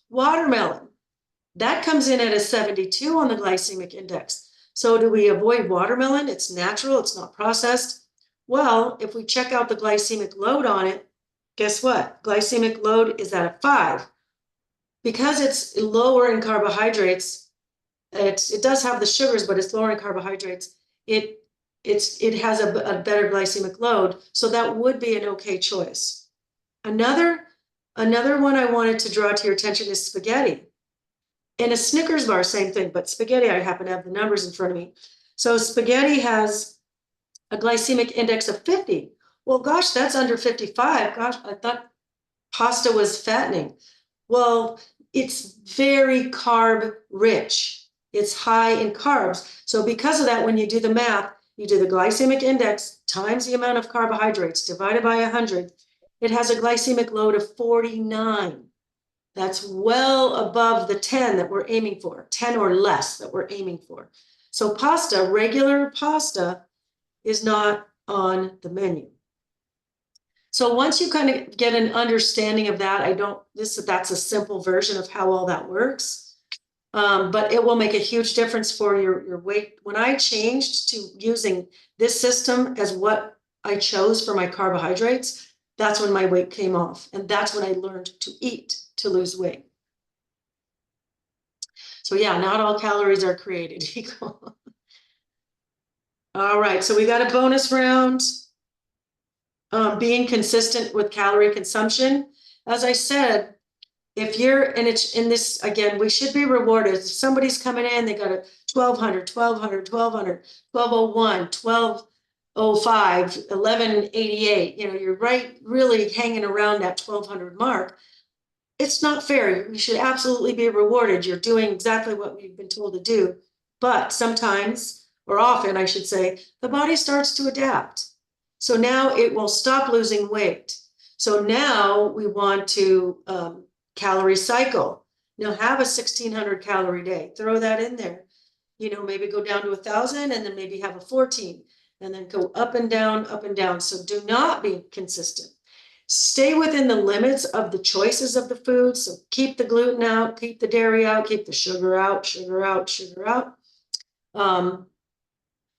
S1: Watermelon, that comes in at a 72 on the glycemic index. So do we avoid watermelon? It's natural, it's not processed. Well, if we check out the glycemic load on it, guess what? Glycemic load is at a 5. Because it's lower in carbohydrates, it does have the sugars, but it's lower in carbohydrates. It it has a better glycemic load, so that would be an okay choice. Another one I wanted to draw to your attention is spaghetti. And a Snickers bar, same thing, but spaghetti, I happen to have the numbers in front of me. So spaghetti has a glycemic index of 50. Well, gosh, that's under 55. Gosh, I thought pasta was fattening. Well, it's very carb rich. It's high in carbs. So because of that, when you do the math, you do the glycemic index times the amount of carbohydrates divided by 100, it has a glycemic load of 49. That's well above the 10 that we're aiming for, 10 or less that we're aiming for. So pasta, regular pasta, is not on the menu. So once you kind of get an understanding of that, that's a simple version of how all that works. But it will make a huge difference for your weight. When I changed to using this system as what I chose for my carbohydrates, that's when my weight came off. And that's when I learned to eat to lose weight. So yeah, not all calories are created equal. All right, so we got a bonus round. Being consistent with calorie consumption. As I said, if you're, and it's in this, again, we should be rewarded. If somebody's coming in, they got a 1200, 1200, 1200, 1201, 1205, 1188, you know, you're right, really hanging around that 1200 mark. It's not fair. You should absolutely be rewarded. You're doing exactly what we've been told to do. But sometimes, or often, I should say, the body starts to adapt. So now it will stop losing weight. So now we want to calorie cycle. Now have a 1600 calorie day. Throw that in there. You know, maybe go down to 1000 and then maybe have a 14 and then go up and down, up and down. So do not be consistent. Stay within the limits of the choices of the food. So keep the gluten out, keep the dairy out, keep the sugar out, sugar out, sugar out.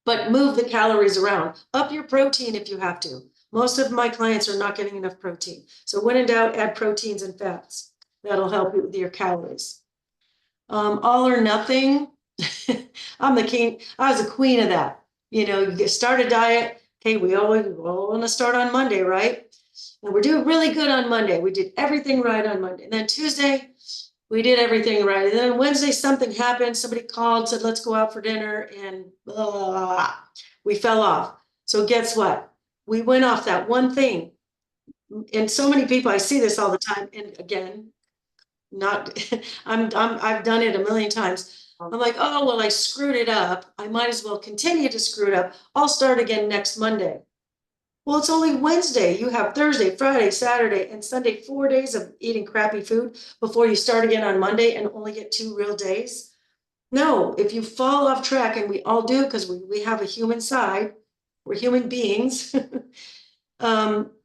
S1: But move the calories around. Up your protein if you have to. Most of my clients are not getting enough protein. So when in doubt, add proteins and fats. That'll help you with your calories. All or nothing. I'm the king. I was a queen of that. You know, you start a diet. Okay, we all want to start on Monday, right? And we're doing really good on Monday. We did everything right on Monday. And then Tuesday, we did everything right. And then Wednesday, something happened. Somebody called, said, let's go out for dinner. And we fell off. So guess what? We went off that one thing. And so many people, I see this all the time. And again, I've done it a million times. I'm like, oh, well, I screwed it up. I might as well continue to screw it up. I'll start again next Monday. Well, it's only Wednesday. You have Thursday, Friday, Saturday, and Sunday, 4 days of eating crappy food before you start again on Monday and only get 2 real days. No, if you fall off track, and we all do because we have a human side, we're human beings.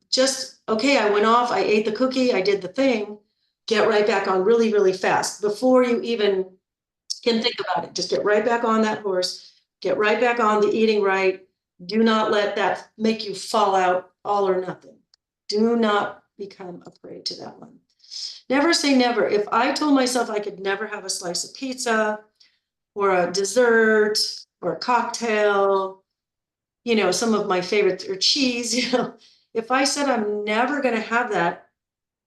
S1: Just, okay, I went off, I ate the cookie, I did the thing, get right back on really, really fast before you even can think about it. Just get right back on that horse, get right back on the eating right. Do not let that make you fall out all or nothing. Do not become a prey to that one. Never say never. If I told myself I could never have a slice of pizza or a dessert or a cocktail, you know, some of my favorites are cheese, you know, if I said I'm never going to have that,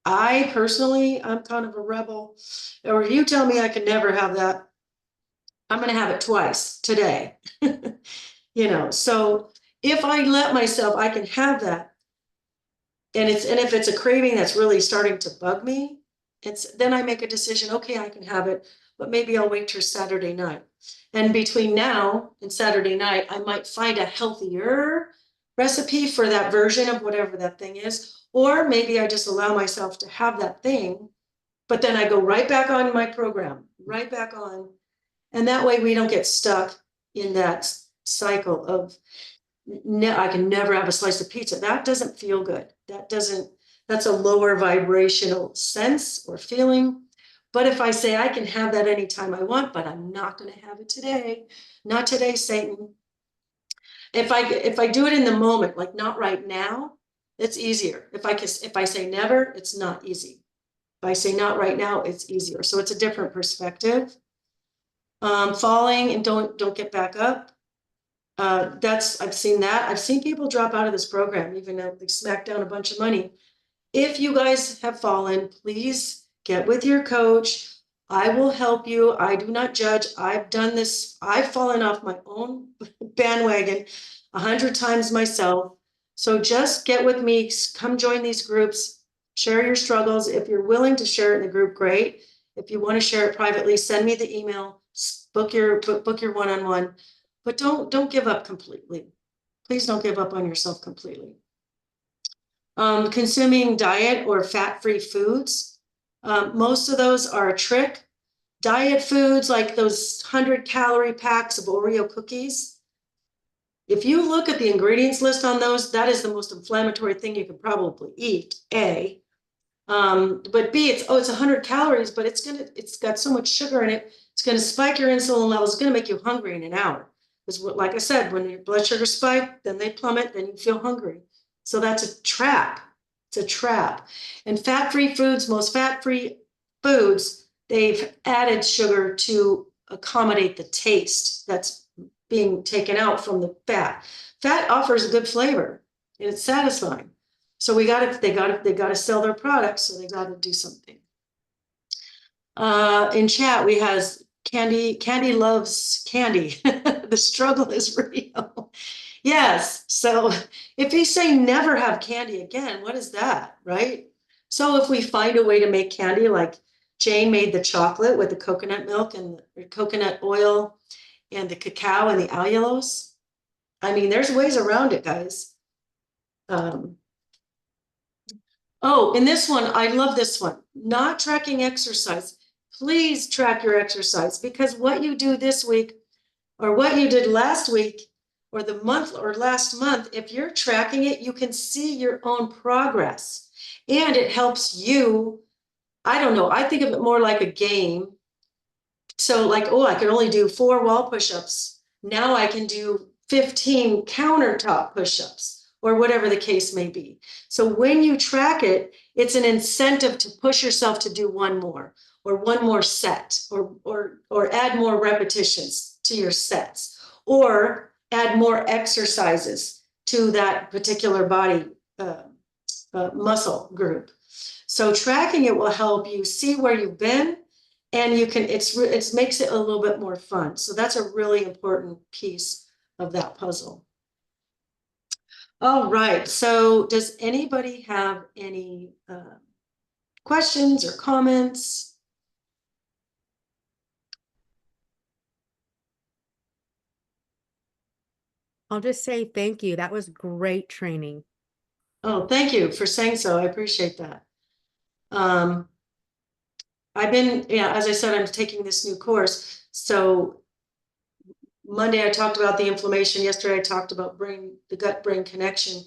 S1: I personally, I'm kind of a rebel. Or you tell me I can never have that, I'm going to have it twice today. You know, so if I let myself, I can have that. And if it's a craving that's really starting to bug me, then I make a decision, okay, I can have it, but maybe I'll wait till Saturday night. And between now and Saturday night, I might find a healthier recipe for that version of whatever that thing is. Or maybe I just allow myself to have that thing, but then I go right back on my program, right back on. And that way we don't get stuck in that cycle of I can never have a slice of pizza. That doesn't feel good. That's a lower vibrational sense or feeling. But if I say I can have that anytime I want, but I'm not going to have it today, not today, Satan. If I do it in the moment, like not right now, it's easier. If I say never, it's not easy. If I say not right now, it's easier. So it's a different perspective. Falling and don't get back up. I've seen that. I've seen people drop out of this program, even though they smack down a bunch of money. If you guys have fallen, please get with your coach. I will help you. I do not judge. I've done this. I've fallen off my own bandwagon 100 times myself. So just get with me, come join these groups, share your struggles. If you're willing to share it in the group, great. If you want to share it privately, send me the email, book your one-on-one, but don't give up completely. Please don't give up on yourself completely. Consuming diet or fat-free foods. Most of those are a trick. Diet foods like those 100-calorie packs of Oreo cookies. If you look at the ingredients list on those, that is the most inflammatory thing you could probably eat, A. But B, it's 100 calories, but it's got so much sugar in it, it's gonna spike your insulin levels, it's gonna make you hungry in an hour. Because like I said, when your blood sugar spike, then they plummet, then you feel hungry. So that's a trap. It's a trap. And fat-free foods, most fat-free foods, they've added sugar to accommodate the taste that's being taken out from the fat. Fat offers a good flavor and it's satisfying. So they gotta sell their products, so they gotta do something. In chat, we has Candy loves candy. The struggle is real. Yes, so if you say never have candy again, what is that, right? So if we find a way to make candy, like Jane made the chocolate with the coconut milk and the coconut oil and the cacao and the allulose. I mean, there's ways around it, guys. Oh, and this one, I love this one. Not tracking exercise. Please track your exercise, because what you do this week or what you did last week or the month or last month, if you're tracking it, you can see your own progress and it helps you. I don't know. I think of it more like a game. So like, oh, I could only do 4 wall push-ups. Now I can do 15 countertop push-ups or whatever the case may be. So when you track it, it's an incentive to push yourself to do one more or one more set or add more repetitions to your sets or add more exercises to that particular body muscle group. So tracking it will help you see where you've been, and you can, it makes it a little bit more fun. So that's a really important piece of that puzzle. All right, so does anybody have any questions or comments?
S3: I'll just say thank you. That was great training.
S1: Oh, thank you for saying so. I appreciate that. I've been, as I said, I'm taking this new course. So Monday I talked about the inflammation. Yesterday I talked about the gut-brain connection.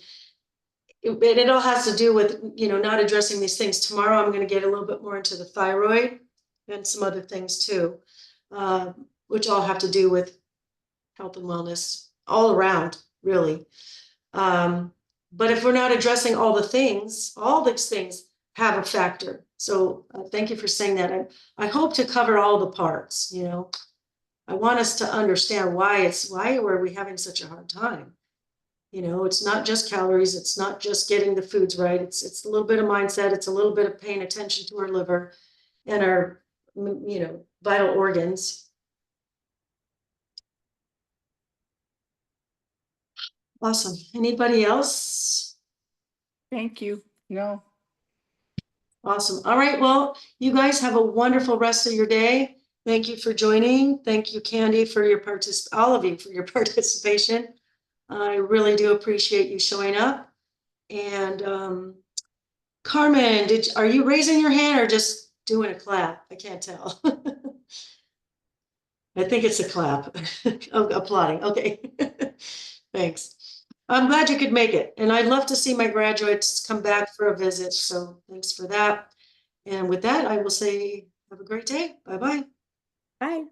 S1: It all has to do with, not addressing these things. Tomorrow I'm going to get a little bit more into the thyroid and some other things too, which all have to do with health and wellness all around, really. But if we're not addressing all these things have a factor. So thank you for saying that. I hope to cover all the parts, I want us to understand why were we having such a hard time? It's not just calories. It's not just getting the foods right. It's a little bit of mindset. It's a little bit of paying attention to our liver and our, vital organs. Awesome. Anybody else?
S2: Thank you. No.
S1: Awesome. All right. Well, you guys have a wonderful rest of your day. Thank you for joining. Thank you, Candy, for your all of you for your participation. I really do appreciate you showing up. And Carmen, are you raising your hand or just doing a clap? I can't tell. I think it's a clap. Oh, applauding. Okay. Thanks. I'm glad you could make it. And I'd love to see my graduates come back for a visit. So thanks for that. And with that, I will say, have a great day. Bye-bye.
S3: Bye.